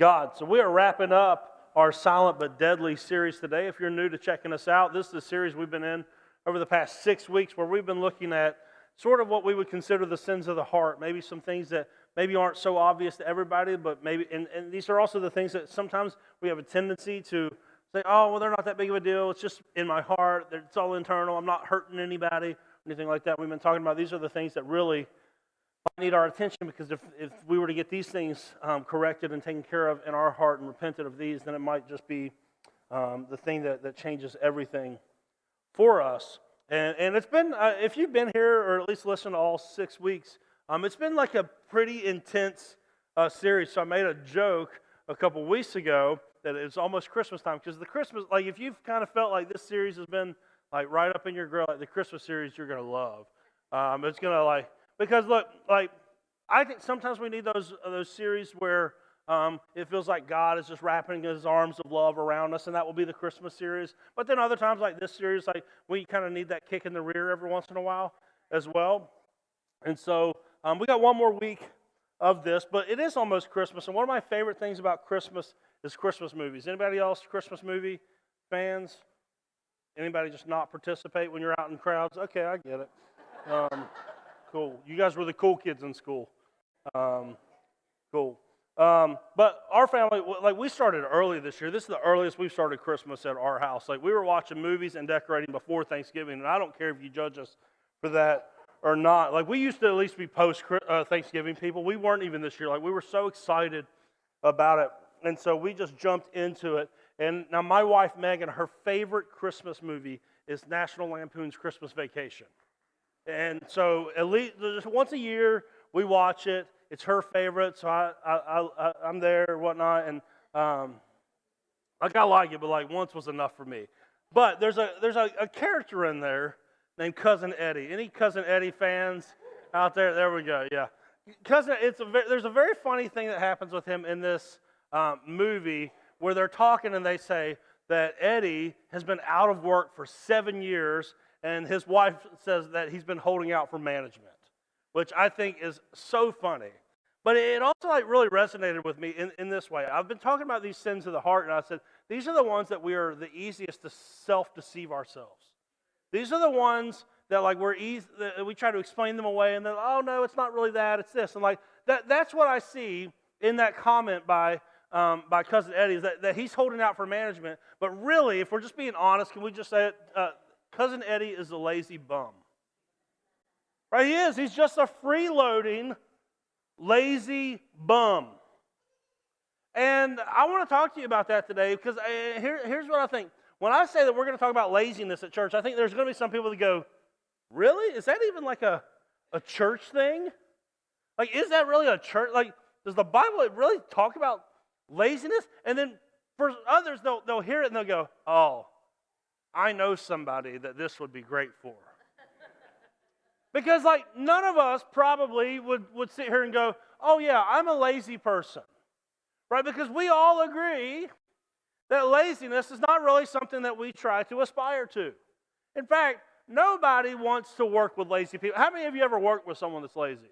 God. So we are wrapping up our Silent but Deadly series today. If you're new to checking us out, this is a series we've been in over the past 6 weeks where we've been looking at sort of what we would consider the sins of the heart, maybe some things that maybe aren't so obvious to everybody, but maybe, and these are also the things that sometimes we have a tendency to say, oh, well, they're not that big of a deal. It's just in my heart. It's all internal. I'm not hurting anybody, anything like that. We've been talking about these are the things that really need our attention, because if we were to get these things corrected and taken care of in our heart and repented of these, then it might just be the thing that changes everything for us. And it's been, if you've been here or at least listened to all 6 weeks, it's been like a pretty intense series. So I made a joke a couple weeks ago that it's almost Christmas time, because the Christmas, like if you've kind of felt like this series has been like right up in your grill, like the Christmas series you're going to love. It's going to like, because look, like I think sometimes we need those series where it feels like God is just wrapping His arms of love around us, and that will be the Christmas series. But then other times, like this series, like we kind of need that kick in the rear every once in a while as well. And so we got one more week of this, but it is almost Christmas. And one of my favorite things about Christmas is Christmas movies. Anybody else Christmas movie fans? Anybody just not participate when you're out in crowds? Okay, I get it. Cool. You guys were the cool kids in school. Cool. But our family, like we started early this year. This is the earliest we've started Christmas at our house. Like we were watching movies and decorating before Thanksgiving, and I don't care if you judge us for that or not. Like we used to at least be post Thanksgiving people. We weren't even this year. Like we were so excited about it, and so we just jumped into it. And now my wife Megan, her favorite Christmas movie is National Lampoon's Christmas Vacation. And so at least just once a year we watch it. It's her favorite, so I'm there or whatnot, and like I like it, but like once was enough for me. But there's a character in there named Cousin Eddie. Any Cousin Eddie fans out there? There we go. Yeah, there's a very funny thing that happens with him in this movie where they're talking and they say that Eddie has been out of work for 7 years. And his wife says that he's been holding out for management, which I think is so funny. But it also like really resonated with me in this way. I've been talking about these sins of the heart, and I said, these are the ones that we are the easiest to self-deceive ourselves. These are the ones that like that we try to explain them away, and then, oh no, it's not really that, it's this. And like that's what I see in that comment by Cousin Eddie, is that he's holding out for management. But really, if we're just being honest, can we just say it? Cousin Eddie is a lazy bum. Right, he is. He's just a freeloading, lazy bum. And I want to talk to you about that today, because here's what I think. When I say that we're going to talk about laziness at church, I think there's going to be some people that go, really? Is that even like a church thing? Like, is that really a church? Like, does the Bible really talk about laziness? And then for others, they'll hear it and they'll go, oh, I know somebody that this would be great for. Because like none of us probably would sit here and go, oh yeah, I'm a lazy person. Right? Because we all agree that laziness is not really something that we try to aspire to. In fact, nobody wants to work with lazy people. How many of you ever worked with someone that's lazy?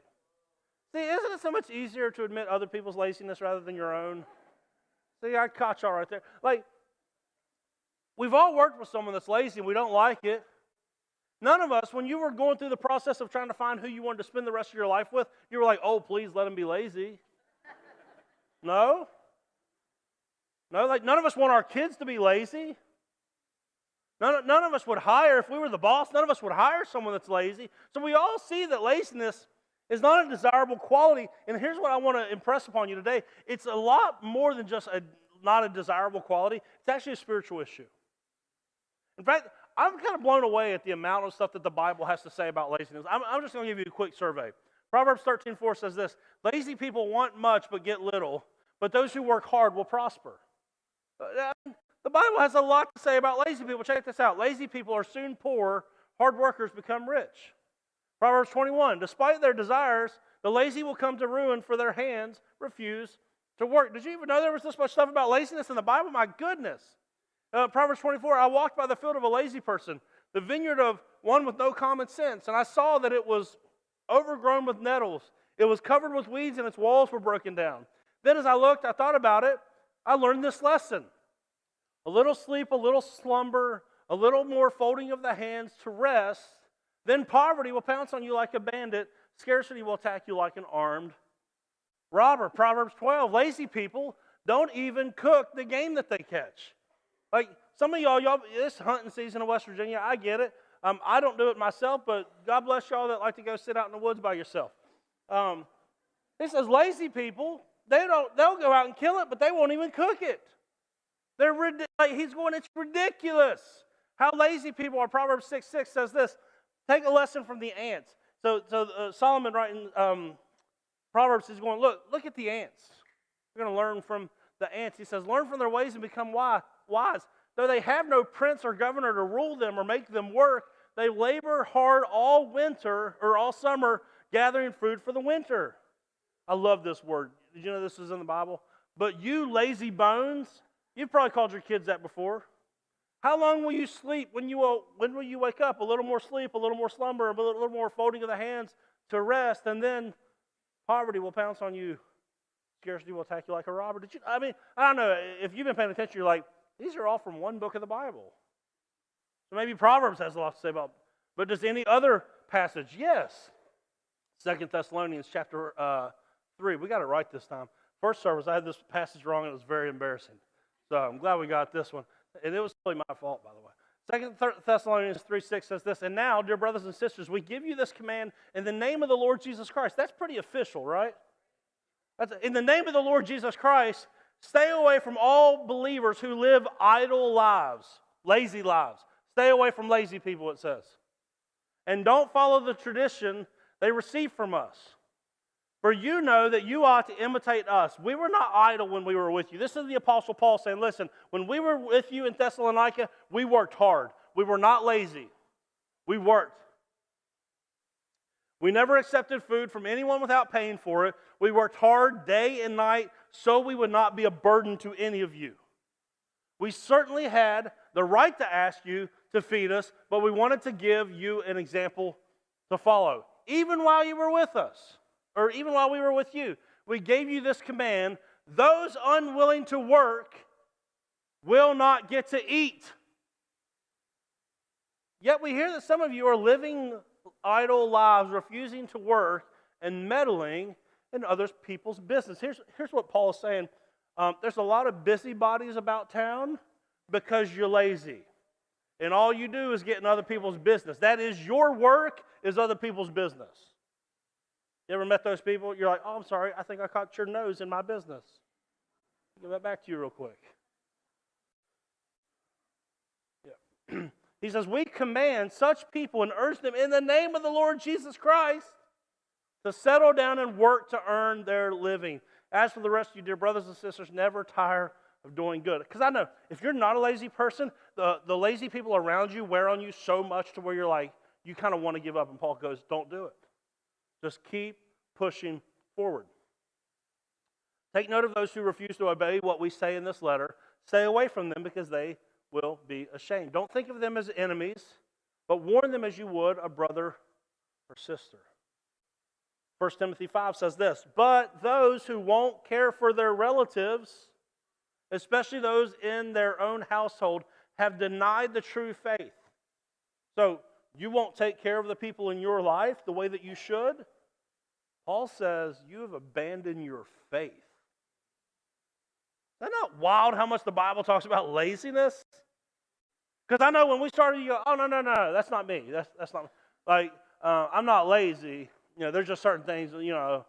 See, isn't it so much easier to admit other people's laziness rather than your own? See, I caught y'all right there. Like, we've all worked with someone that's lazy and we don't like it. None of us, when you were going through the process of trying to find who you wanted to spend the rest of your life with, you were like, oh, please let him be lazy. No? No, like none of us want our kids to be lazy. None of us would hire, if we were the boss, none of us would hire someone that's lazy. So we all see that laziness is not a desirable quality. And here's what I want to impress upon you today. It's a lot more than just not a desirable quality. It's actually a spiritual issue. In fact, I'm kind of blown away at the amount of stuff that the Bible has to say about laziness. I'm just going to give you a quick survey. Proverbs 13:4 says this: lazy people want much but get little, but those who work hard will prosper. The Bible has a lot to say about lazy people. Check this out. Lazy people are soon poor. Hard workers become rich. Proverbs 21, despite their desires, the lazy will come to ruin, for their hands refuse to work. Did you even know there was this much stuff about laziness in the Bible? My goodness. Proverbs 24, I walked by the field of a lazy person, the vineyard of one with no common sense, and I saw that it was overgrown with nettles. It was covered with weeds, and its walls were broken down. Then as I thought about it, I learned this lesson. A little sleep, a little slumber, a little more folding of the hands to rest, then poverty will pounce on you like a bandit. Scarcity will attack you like an armed robber. Proverbs 12, lazy people don't even cook the game that they catch. Like some of y'all, it's hunting season in West Virginia. I get it. I don't do it myself, but God bless y'all that like to go sit out in the woods by yourself. It says lazy people, they'll go out and kill it, but they won't even cook it. He's going, it's ridiculous how lazy people are. Proverbs 6:6 says this, take a lesson from the ants. So Solomon writing Proverbs is going, look at the ants. We're going to learn from the ants. He says, learn from their ways and become wise. Though they have no prince or governor to rule them or make them work, they labor hard all winter or all summer gathering food for the winter. I love this word. Did you know this is in the Bible? But you lazy bones, you've probably called your kids that before. How long will you sleep? When will you wake up? A little more sleep, a little more slumber, a little more folding of the hands to rest, and then poverty will pounce on you. Scarcity will attack you like a robber. I don't know. If you've been paying attention, you're like, these are all from one book of the Bible. So maybe Proverbs has a lot to say about, but does any other passage? Yes. 2 Thessalonians chapter 3. We got it right this time. First service, I had this passage wrong, and it was very embarrassing. So I'm glad we got this one. And it was really my fault, by the way. 2 Thessalonians 3:6 says this, and now, dear brothers and sisters, we give you this command in the name of the Lord Jesus Christ. That's pretty official, right? In the name of the Lord Jesus Christ, stay away from all believers who live idle lives, lazy lives. Stay away from lazy people, it says. And don't follow the tradition they receive from us. For you know that you ought to imitate us. We were not idle when we were with you. This is the Apostle Paul saying, listen, when we were with you in Thessalonica, we worked hard. We were not lazy. We worked. We never accepted food from anyone without paying for it. We worked hard day and night so we would not be a burden to any of you. We certainly had the right to ask you to feed us, but we wanted to give you an example to follow. Even while you were with us, or even while we were with you, we gave you this command, those unwilling to work will not get to eat. Yet we hear that some of you are living idle lives, refusing to work and meddling in other people's business. Here's what Paul is saying. There's a lot of busybodies about town because you're lazy. And all you do is get in other people's business. That is, your work is other people's business. You ever met those people? You're like, oh, I'm sorry, I think I caught your nose in my business. I'll give that back to you real quick. Yeah. He says, we command such people and urge them in the name of the Lord Jesus Christ to settle down and work to earn their living. As for the rest of you, dear brothers and sisters, never tire of doing good. Because I know, if you're not a lazy person, the lazy people around you wear on you so much to where you're like, you kind of want to give up. And Paul goes, don't do it. Just keep pushing forward. Take note of those who refuse to obey what we say in this letter. Stay away from them because they will be ashamed. Don't think of them as enemies, but warn them as you would a brother or sister. 1 Timothy 5 says this, but those who won't care for their relatives, especially those in their own household, have denied the true faith. So you won't take care of the people in your life the way that you should. Paul says you have abandoned your faith. Isn't that wild how much the Bible talks about laziness? Because I know when we started, you go, oh, no, that's not me. That's not me. Like, I'm not lazy. You know, there's just certain things, you know,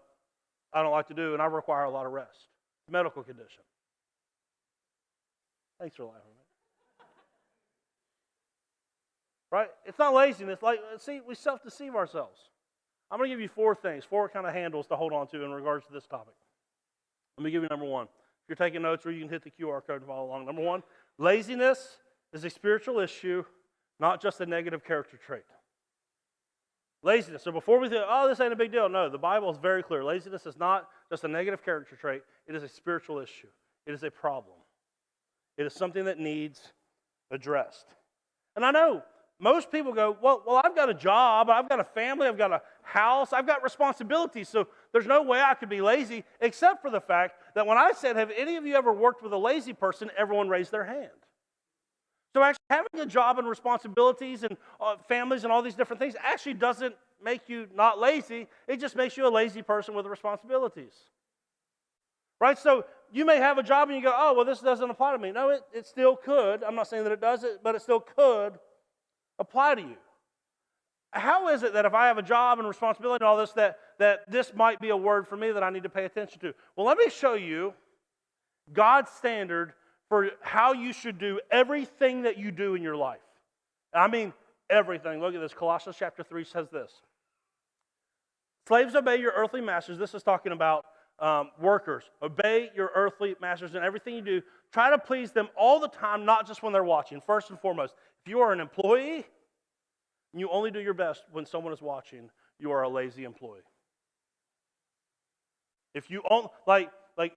I don't like to do, and I require a lot of rest. Medical condition. Thanks for laughing. Right? It's not laziness. Like, see, we self-deceive ourselves. I'm going to give you four things, four kind of handles to hold on to in regards to this topic. Let me give you number one. If you're taking notes, or you can hit the QR code and follow along. Number one, laziness is a spiritual issue, not just a negative character trait. Laziness. So before we think, oh, this ain't a big deal. No, the Bible is very clear. Laziness is not just a negative character trait. It is a spiritual issue. It is a problem. It is something that needs addressed. And I know most people go, well, I've got a job, I've got a family, I've got a house, I've got responsibilities, so there's no way I could be lazy, except for the fact that when I said, have any of you ever worked with a lazy person, everyone raised their hand. So actually having a job and responsibilities and families and all these different things actually doesn't make you not lazy. It just makes you a lazy person with responsibilities. Right? So you may have a job and you go, oh, well, this doesn't apply to me. No, it still could. I'm not saying that it doesn't, but it still could apply to you. How is it that if I have a job and responsibility and all this, that this might be a word for me that I need to pay attention to? Well, let me show you God's standard for how you should do everything that you do in your life. I mean, everything. Look at this. Colossians chapter 3 says this. Slaves, obey your earthly masters. This is talking about workers. Obey your earthly masters in everything you do. Try to please them all the time, not just when they're watching. First and foremost, if you are an employee and you only do your best when someone is watching, you are a lazy employee. If you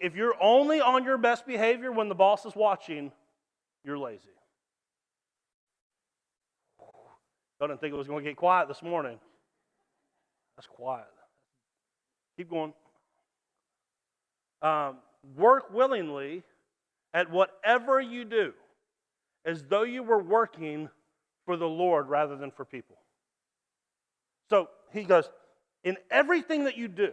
if you're only on your best behavior when the boss is watching, you're lazy. I didn't think it was going to get quiet this morning. That's quiet. Keep going. Work willingly at whatever you do, as though you were working for the Lord rather than for people. So he goes, in everything that you do,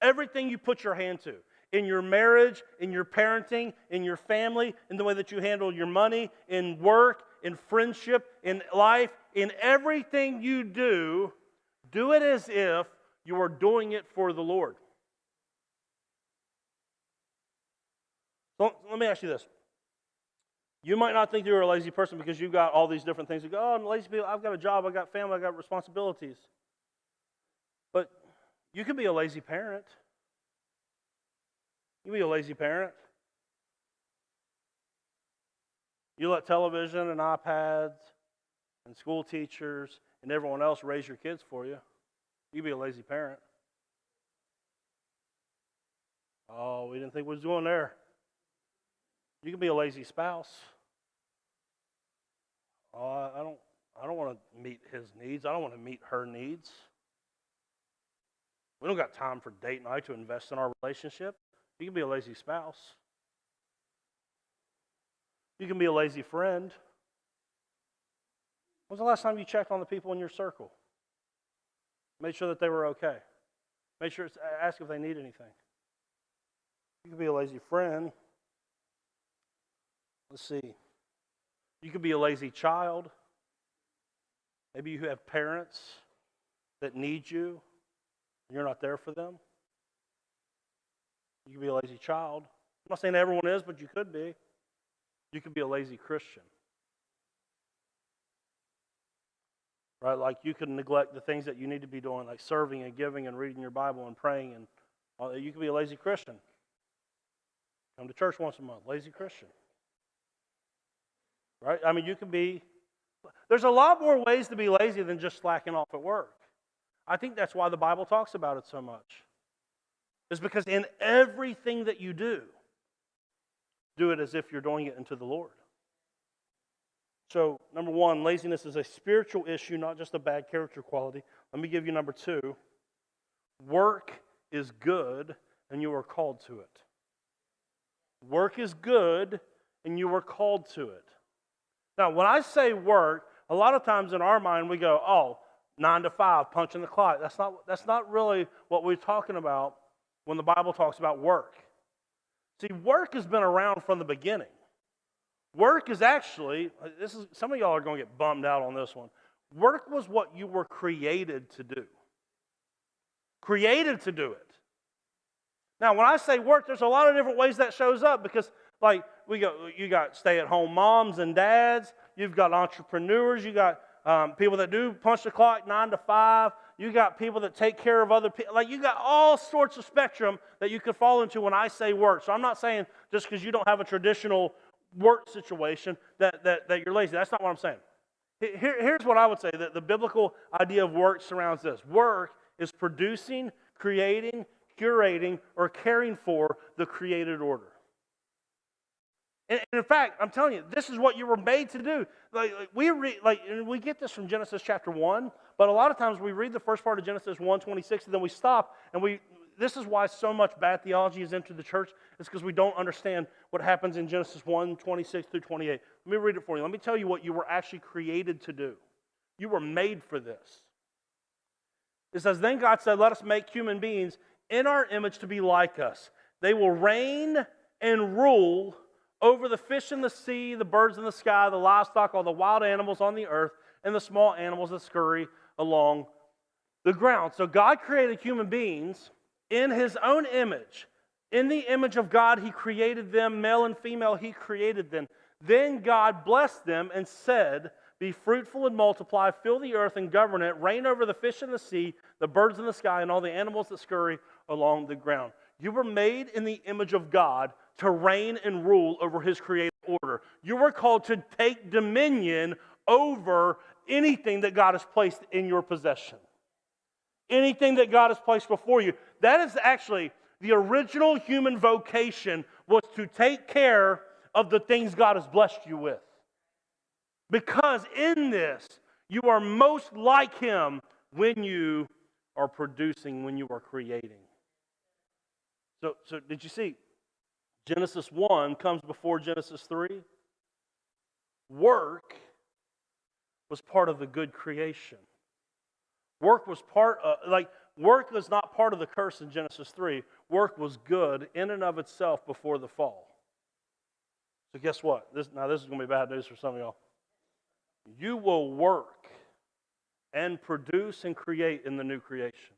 everything you put your hand to, in your marriage, in your parenting, in your family, in the way that you handle your money, in work, in friendship, in life, in everything you do it as if you are doing it for the Lord. So let me ask you this. You might not think you're a lazy person because you've got all these different things. You go, oh, I'm lazy. I've got a job, I've got family, I've got responsibilities. But you could be a lazy parent. You can be a lazy parent. You let television and iPads and school teachers and everyone else raise your kids for you. You can be a lazy parent. Oh, we didn't think we was going there. You can be a lazy spouse. Oh, I don't want to meet his needs. I don't want to meet her needs. We don't got time for date night to invest in our relationship. You can be a lazy spouse. You can be a lazy friend. When's the last time you checked on the people in your circle? Made sure that they were okay. Make sure, ask if they need anything. You can be a lazy friend. Let's see. You could be a lazy child. Maybe you have parents that need you, and you're not there for them. You could be a lazy child. I'm not saying everyone is, but you could be. You could be a lazy Christian. Right? Like you could neglect the things that you need to be doing, like serving and giving and reading your Bible and praying. And you could be a lazy Christian. Come to church once a month, lazy Christian. Right? I mean, you can be, there's a lot more ways to be lazy than just slacking off at work. I think that's why the Bible talks about it so much. It's because in everything that you do it as if you're doing it unto the Lord. So, number one, laziness is a spiritual issue, not just a bad character quality. Let me give you number two. Work is good, and you are called to it. Work is good, and you are called to it. Now, when I say work, a lot of times in our mind we go, oh, 9 to 5, punching the clock. That's not really what we're talking about when the Bible talks about work. See, work has been around from the beginning. Work is actually, some of y'all are going to get bummed out on this one. Work was what you were created to do. Created to do it. Now, when I say work, there's a lot of different ways that shows up because, like, you got stay-at-home moms and dads, you've got entrepreneurs, you got people that do punch the clock 9 to 5, you got people that take care of other people. Like, you got all sorts of spectrum that you could fall into when I say work. So I'm not saying just because you don't have a traditional work situation that you're lazy. That's not what I'm saying. Here's what I would say, that the biblical idea of work surrounds this. Work is producing, creating, curating, or caring for the created order. And in fact, I'm telling you, this is what you were made to do. And we get this from Genesis chapter 1, but a lot of times we read the first part of Genesis 1:26, and then we stop, and this is why so much bad theology has entered the church, is because we don't understand what happens in Genesis 1:26 through 28. Let me read it for you. Let me tell you what you were actually created to do. You were made for this. It says, then God said, let us make human beings in our image to be like us. They will reign and rule over the fish in the sea, the birds in the sky, the livestock, all the wild animals on the earth, and the small animals that scurry along the ground. So God created human beings in His own image. In the image of God, He created them, male and female, He created them. Then God blessed them and said, be fruitful and multiply, fill the earth and govern it, reign over the fish in the sea, the birds in the sky, and all the animals that scurry along the ground. You were made in the image of God to reign and rule over His created order. You were called to take dominion over anything that God has placed in your possession. Anything that God has placed before you. That is actually the original human vocation, was to take care of the things God has blessed you with. Because in this, you are most like Him when you are producing, when you are creating. So did you see? Genesis 1 comes before Genesis 3. Work was part of the good creation. Work was work was not part of the curse in Genesis 3. Work was good in and of itself before the fall. So guess what? This is going to be bad news for some of y'all. You will work and produce and create in the new creation.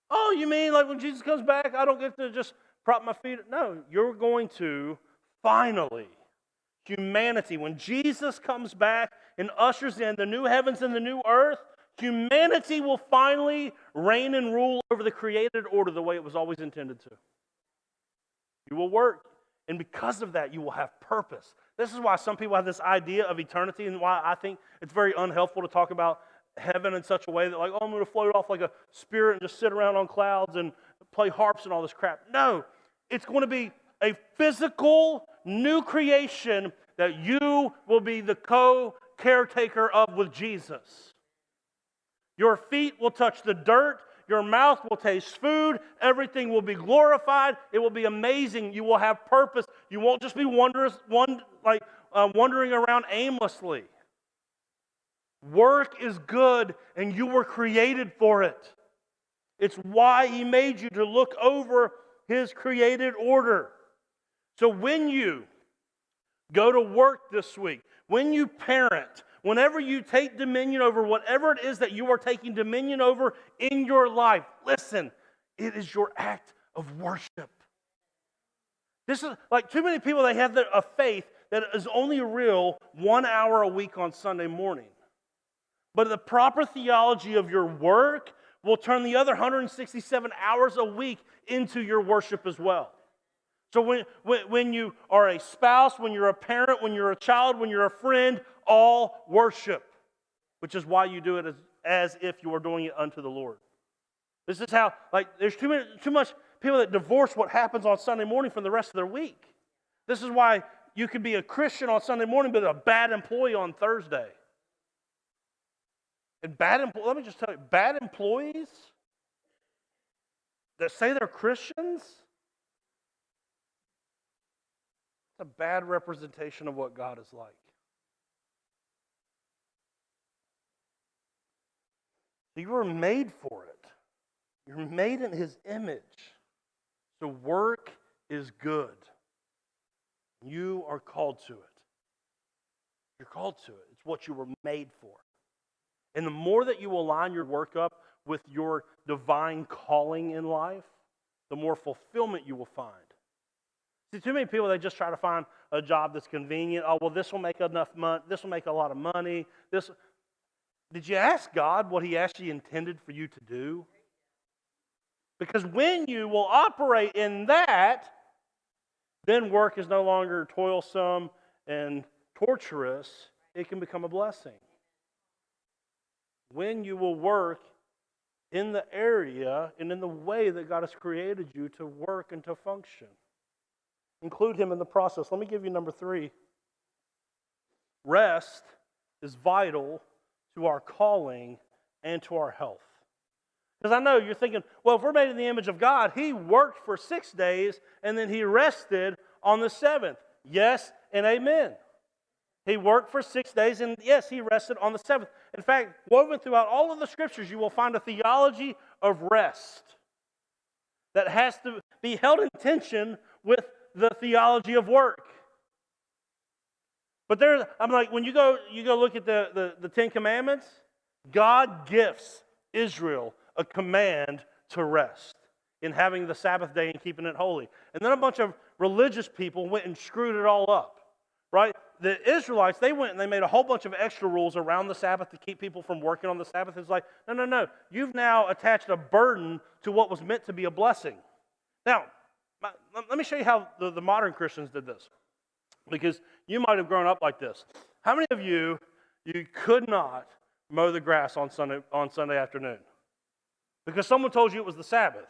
Oh, you mean like when Jesus comes back, I don't get to just prop my feet? No, you're going to finally, humanity, when Jesus comes back and ushers in the new heavens and the new earth, humanity will finally reign and rule over the created order the way it was always intended to. You will work, and because of that, you will have purpose. This is why some people have this idea of eternity, and why I think it's very unhelpful to talk about heaven in such a way that, like, oh, I'm going to float off like a spirit and just sit around on clouds and play harps and all this crap. No, it's going to be a physical new creation that you will be the co-caretaker of with Jesus. Your feet will touch the dirt. Your mouth will taste food. Everything will be glorified. It will be amazing. You will have purpose. You won't just be wandering around aimlessly. Work is good, and you were created for it. It's why He made you, to look over His created order. So when you go to work this week, when you parent, whenever you take dominion over whatever it is that you are taking dominion over in your life, listen, it is your act of worship. This is like too many people, they have a faith that is only real 1 hour a week on Sunday morning. But the proper theology of your work will turn the other 167 hours a week into your worship as well. So when you are a spouse, when you're a parent, when you're a child, when you're a friend, all worship, which is why you do it as if you are doing it unto the Lord. This is how, there's too much people that divorce what happens on Sunday morning from the rest of their week. This is why you can be a Christian on Sunday morning, but a bad employee on Thursday. And let me just tell you, bad employees that say they're Christians, it's a bad representation of what God is like. You were made for it. You're made in His image. So work is good. You are called to it. You're called to it. It's what you were made for. And the more that you align your work up with your divine calling in life, the more fulfillment you will find. See, too many people, they just try to find a job that's convenient. Oh, well, this will make enough money. This will make a lot of money. Did you ask God what He actually intended for you to do? Because when you will operate in that, then work is no longer toilsome and torturous. It can become a blessing. When you will work in the area and in the way that God has created you to work and to function. Include him in the process. Let me give you number 3. Rest is vital to our calling and to our health. Because I know you're thinking, well, if we're made in the image of God, he worked for 6 days and then he rested on the 7th. Yes and amen. He worked for 6 days and yes, he rested on the 7th. In fact, woven throughout all of the scriptures, you will find a theology of rest that has to be held in tension with the theology of work. But I'm like, when you go look at the Ten Commandments, God gives Israel a command to rest in having the Sabbath day and keeping it holy. And then a bunch of religious people went and screwed it all up, right? The Israelites, they went and they made a whole bunch of extra rules around the Sabbath to keep people from working on the Sabbath. It's like, no. You've now attached a burden to what was meant to be a blessing. Now, let me show you how the modern Christians did this. Because you might have grown up like this. How many of you could not mow the grass on Sunday afternoon? Because someone told you it was the Sabbath.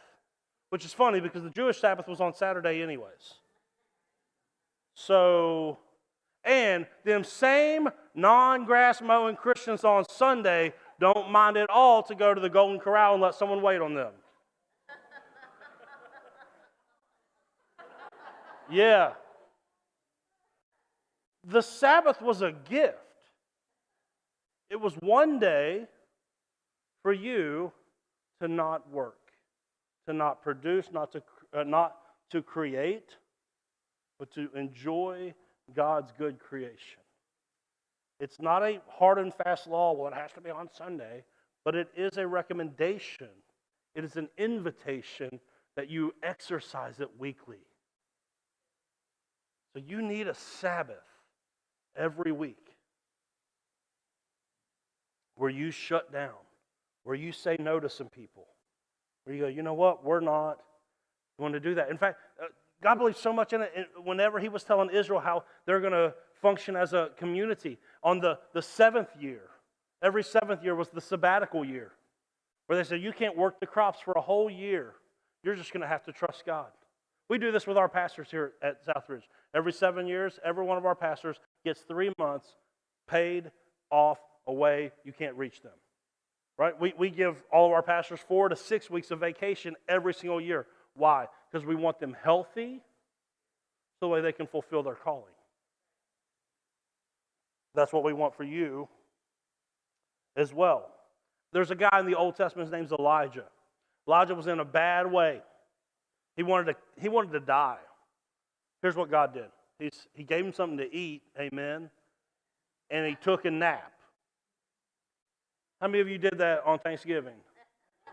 Which is funny because the Jewish Sabbath was on Saturday anyways. So, and them same non-grass mowing Christians on Sunday don't mind at all to go to the Golden Corral and let someone wait on them. Yeah. The Sabbath was a gift. It was one day for you to not work, to not produce, not to create, but to enjoy God's good creation. It's not a hard and fast law, well, it has to be on Sunday, but it is a recommendation. It is an invitation that you exercise it weekly. So you need a Sabbath every week where you shut down, where you say no to some people, where you go, you know what, we're not going to do that. In fact, God believes so much in it. Whenever he was telling Israel how they're going to function as a community, on the 7th year, every 7th year was the sabbatical year, where they said, you can't work the crops for a whole year. You're just going to have to trust God. We do this with our pastors here at Southridge. Every 7 years, every one of our pastors gets 3 months paid off away. You can't reach them. Right? We give all of our pastors 4 to 6 weeks of vacation every single year. Why? Because we want them healthy so the way they can fulfill their calling. That's what we want for you as well. There's a guy in the Old Testament, his name's Elijah. Elijah was in a bad way. He wanted to die. Here's what God did. He gave him something to eat, amen, and he took a nap. How many of you did that on Thanksgiving?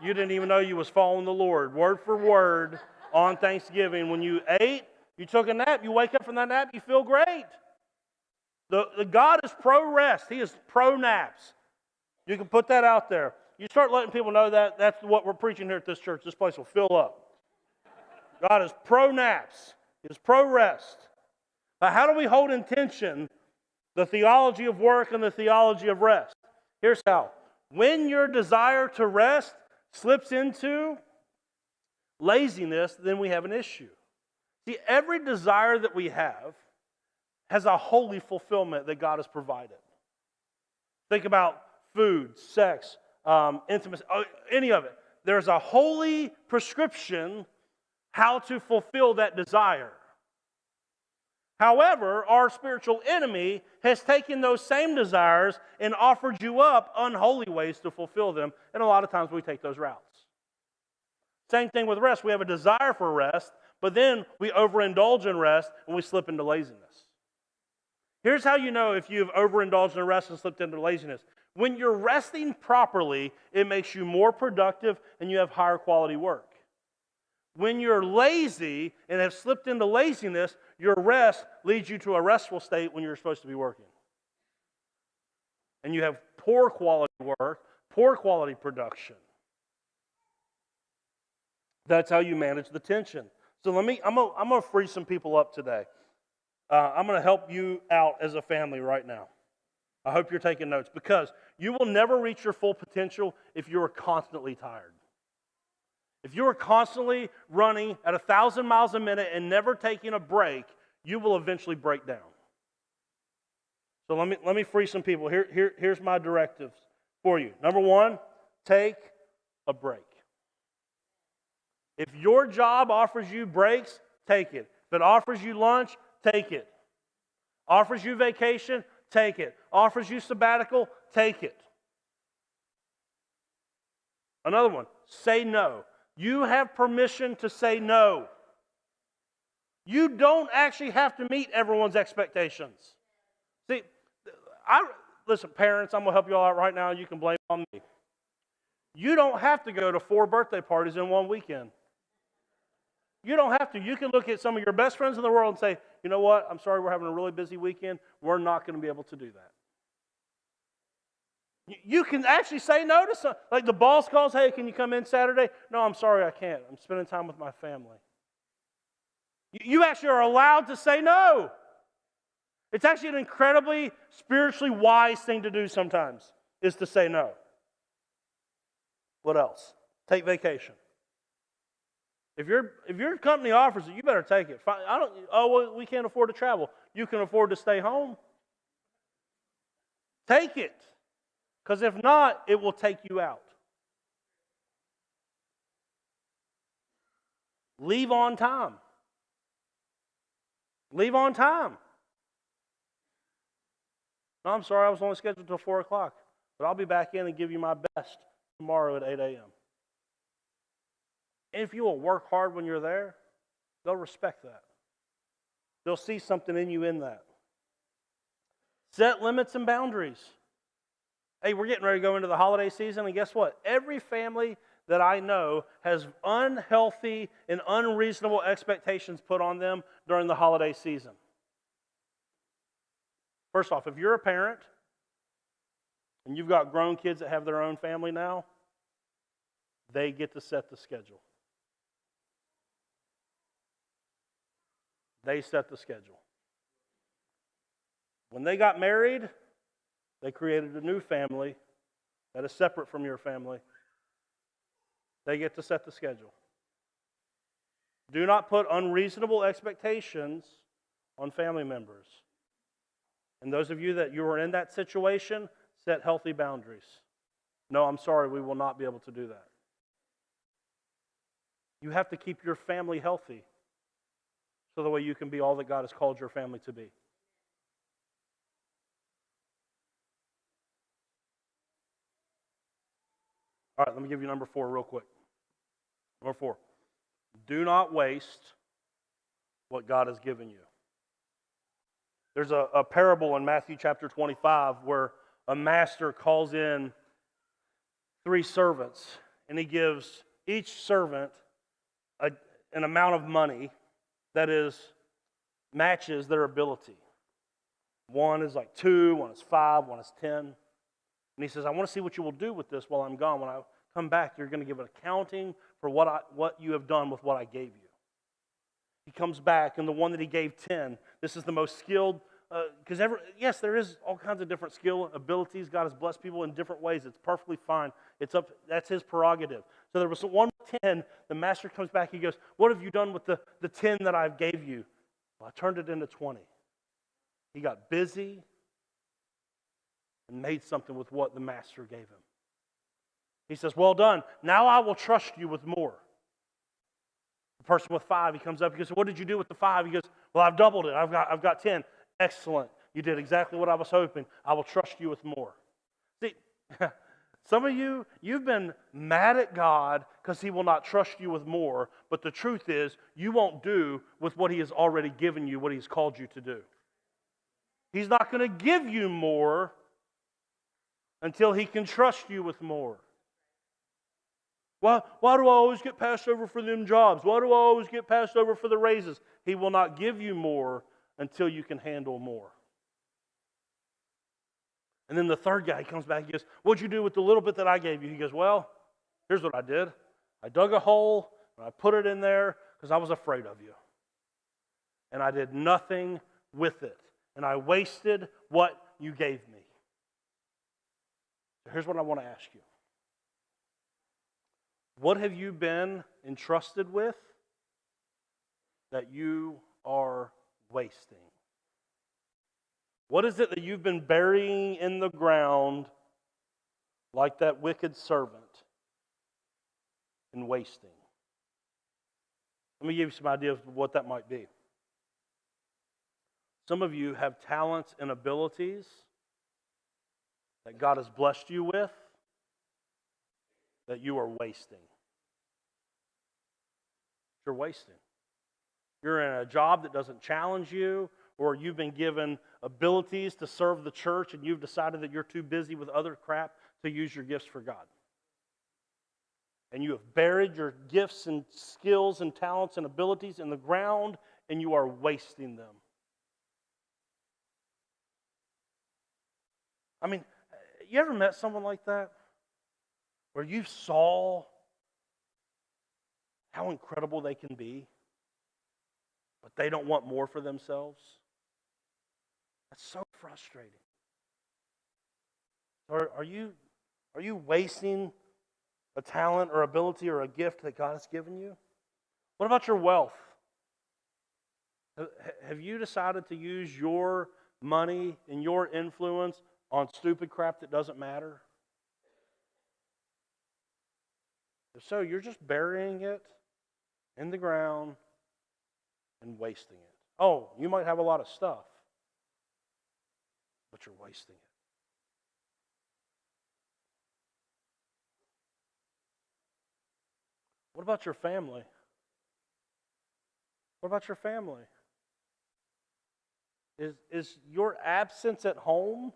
You didn't even know you was following the Lord, word for word, on Thanksgiving. When you ate, you took a nap, you wake up from that nap, you feel great. The God is pro-rest. He is pro-naps. You can put that out there. You start letting people know that that's what we're preaching here at this church. This place will fill up. God is pro-naps. He is pro-rest. But how do we hold in tension the theology of work and the theology of rest? Here's how. When your desire to rest slips into laziness, then we have an issue. See, every desire that we have has a holy fulfillment that God has provided. Think about food, sex, intimacy, any of it. There's a holy prescription how to fulfill that desire. However, our spiritual enemy has taken those same desires and offered you up unholy ways to fulfill them, and a lot of times we take those routes. Same thing with rest. We have a desire for rest, but then we overindulge in rest and we slip into laziness. Here's how you know if you've overindulged in rest and slipped into laziness. When you're resting properly, it makes you more productive and you have higher quality work. When you're lazy and have slipped into laziness, your rest leads you to a restful state when you're supposed to be working. And you have poor quality work, poor quality production. That's how you manage the tension. So I'm going to free some people up today. I'm going to help you out as a family right now. I hope you're taking notes because you will never reach your full potential if you are constantly tired. If you are constantly running at 1,000 miles a minute and never taking a break, you will eventually break down. So let me free some people. Here's my directives for you. Number one, take a break. If your job offers you breaks, take it. If it offers you lunch, take it. Offers you vacation, take it. Offers you sabbatical, take it. Another one, say no. You have permission to say no. You don't actually have to meet everyone's expectations. See, listen, parents, I'm going to help you all out right now. You can blame it on me. You don't have to go to 4 birthday parties in one weekend. You don't have to. You can look at some of your best friends in the world and say, you know what, I'm sorry we're having a really busy weekend. We're not going to be able to do that. You can actually say no to some. Like the boss calls, hey, can you come in Saturday? No, I'm sorry, I can't. I'm spending time with my family. You actually are allowed to say no. It's actually an incredibly spiritually wise thing to do sometimes, is to say no. What else? Take vacation. If your company offers it, you better take it. Well, we can't afford to travel. You can afford to stay home. Take it. Because if not, it will take you out. Leave on time. Leave on time. No, I'm sorry, I was only scheduled until 4 o'clock. But I'll be back in and give you my best tomorrow at 8 a.m. And if you will work hard when you're there, they'll respect that. They'll see something in you in that. Set limits and boundaries. Hey, we're getting ready to go into the holiday season, and guess what? Every family that I know has unhealthy and unreasonable expectations put on them during the holiday season. First off, if you're a parent and you've got grown kids that have their own family now, they get to set the schedule. They set the schedule. When they got married, they created a new family that is separate from your family. They get to set the schedule. Do not put unreasonable expectations on family members. And those of you that you are in that situation, set healthy boundaries. No, I'm sorry, we will not be able to do that. You have to keep your family healthy so that way you can be all that God has called your family to be. All right, let me give you number 4 real quick. Number 4, do not waste what God has given you. There's a parable in Matthew chapter 25 where a master calls in 3 servants, and he gives each servant an amount of money that matches their ability. One is like 2, one is 5, one is 10. And he says, I want to see what you will do with this while I'm gone. When I come back, you're going to give an accounting for what you have done with what I gave you. He comes back, and the one that he gave 10, this is the most skilled, because yes, there is all kinds of different skill, abilities. God has blessed people in different ways. It's perfectly fine. That's his prerogative. So there was one with 10. The master comes back. He goes, what have you done with the 10 that I gave you? Well, I turned it into 20. He got busy and made something with what the master gave him. He says, well done. Now I will trust you with more. The person with 5, he comes up, he goes, what did you do with the 5? He goes, well, I've doubled it. I've got 10. Excellent. You did exactly what I was hoping. I will trust you with more. See, some of you, you've been mad at God because he will not trust you with more, but the truth is, you won't do with what he has already given you, what he's called you to do. He's not going to give you more until he can trust you with more. Why do I always get passed over for them jobs? Why do I always get passed over for the raises? He will not give you more until you can handle more. And then the third guy comes back, he goes, what'd you do with the little bit that I gave you? He goes, well, here's what I did. I dug a hole, and I put it in there because I was afraid of you. And I did nothing with it. And I wasted what you gave me. So here's what I want to ask you. What have you been entrusted with that you are wasting? What is it that you've been burying in the ground like that wicked servant and wasting? Let me give you some ideas of what that might be. Some of you have talents and abilities that God has blessed you with that you are wasting. You're wasting. You're in a job that doesn't challenge you, or you've been given abilities to serve the church and you've decided that you're too busy with other crap to use your gifts for God. And you have buried your gifts and skills and talents and abilities in the ground, and you are wasting them. I mean, you ever met someone like that? Where you saw how incredible they can be, but they don't want more for themselves? That's so frustrating. Are you wasting a talent or ability or a gift that God has given you? What about your wealth? Have you decided to use your money and your influence on stupid crap that doesn't matter? If so, you're just burying it in the ground and wasting it. Oh, you might have a lot of stuff, but you're wasting it. What about your family? What about your family? Is your absence at home,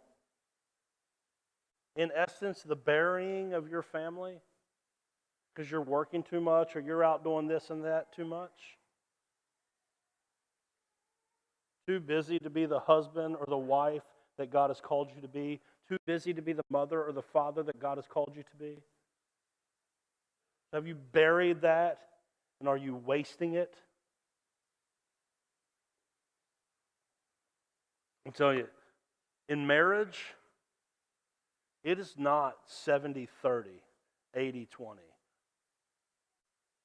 in essence, the burying of your family? Because you're working too much or you're out doing this and that too much? Too busy to be the husband or the wife that God has called you to be? Too busy to be the mother or the father that God has called you to be? Have you buried that, and are you wasting it? I'll tell you, in marriage, it is not 70-30, 80-20.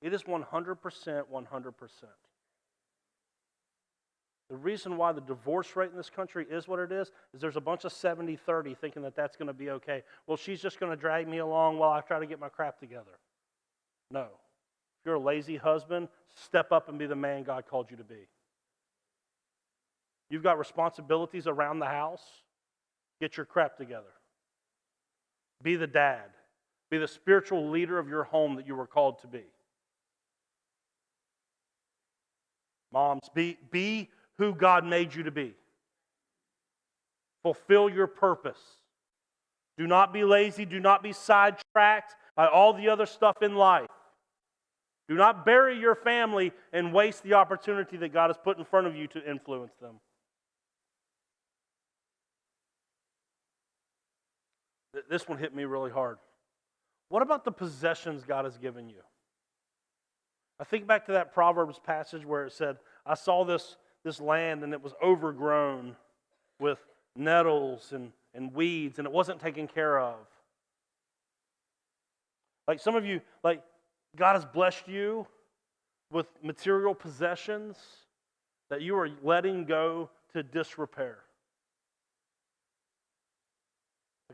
It is 100%, 100%. The reason why the divorce rate in this country is what it is there's a bunch of 70-30 thinking that that's going to be okay. Well, she's just going to drag me along while I try to get my crap together. No. If you're a lazy husband, step up and be the man God called you to be. You've got responsibilities around the house. Get your crap together. Be the dad. Be the spiritual leader of your home that you were called to be. Moms, be who God made you to be. Fulfill your purpose. Do not be lazy. Do not be sidetracked by all the other stuff in life. Do not bury your family and waste the opportunity that God has put in front of you to influence them. This one hit me really hard. What about the possessions God has given you? I think back to that Proverbs passage where it said, I saw this land and it was overgrown with nettles and weeds and it wasn't taken care of. Like some of you, like God has blessed you with material possessions that you are letting go to disrepair.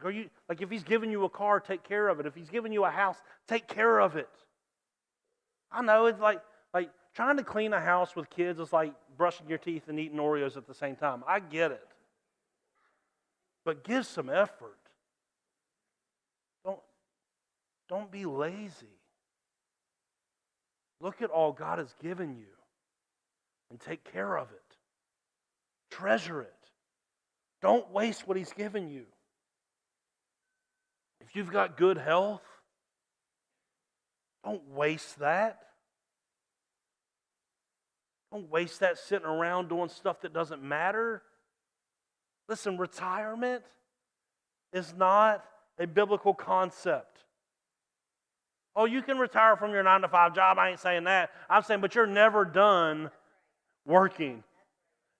Like if He's given you a car, take care of it. If He's given you a house, take care of it. I know it's like trying to clean a house with kids is like brushing your teeth and eating Oreos at the same time. I get it. But give some effort. Don't be lazy. Look at all God has given you and take care of it. Treasure it. Don't waste what He's given you. If you've got good health, don't waste that. Don't waste that sitting around doing stuff that doesn't matter. Listen, retirement is not a biblical concept. Oh, you can retire from your 9-to-5 job. I ain't saying that. I'm saying, but you're never done working.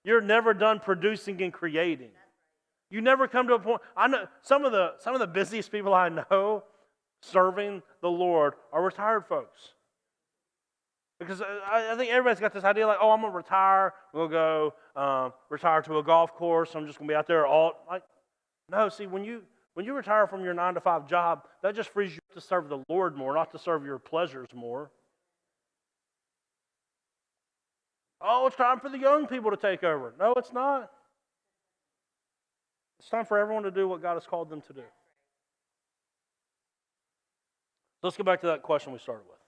You're never done producing and creating. You never come to a point. I know some of the busiest people I know, serving the Lord are retired folks. Because I think everybody's got this idea like, oh, I'm going to retire. We'll go retire to a golf course. I'm just going to be out there all like. No, see, when you retire from your 9-to-5 job, that just frees you to serve the Lord more, not to serve your pleasures more. Oh, it's time for the young people to take over. No, it's not. It's time for everyone to do what God has called them to do. Let's go back to that question we started with.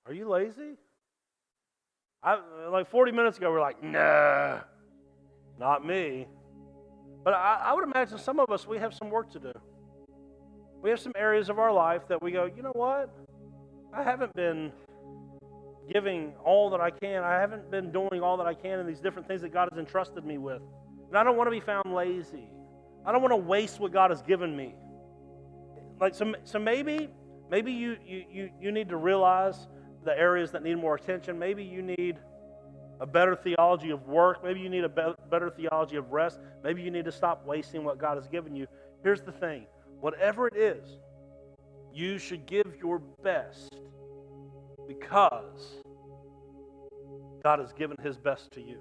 Are you lazy? Like 40 minutes ago, we're like, nah, not me. But I would imagine some of us, we have some work to do. We have some areas of our life that we go, you know what? I haven't been giving all that I can. I haven't been doing all that I can in these different things that God has entrusted me with. And I don't want to be found lazy. I don't want to waste what God has given me. Like so maybe you need to realize the areas that need more attention. Maybe you need a better theology of work. Maybe you need a better theology of rest. Maybe you need to stop wasting what God has given you. Here's the thing. Whatever it is, you should give your best because God has given His best to you.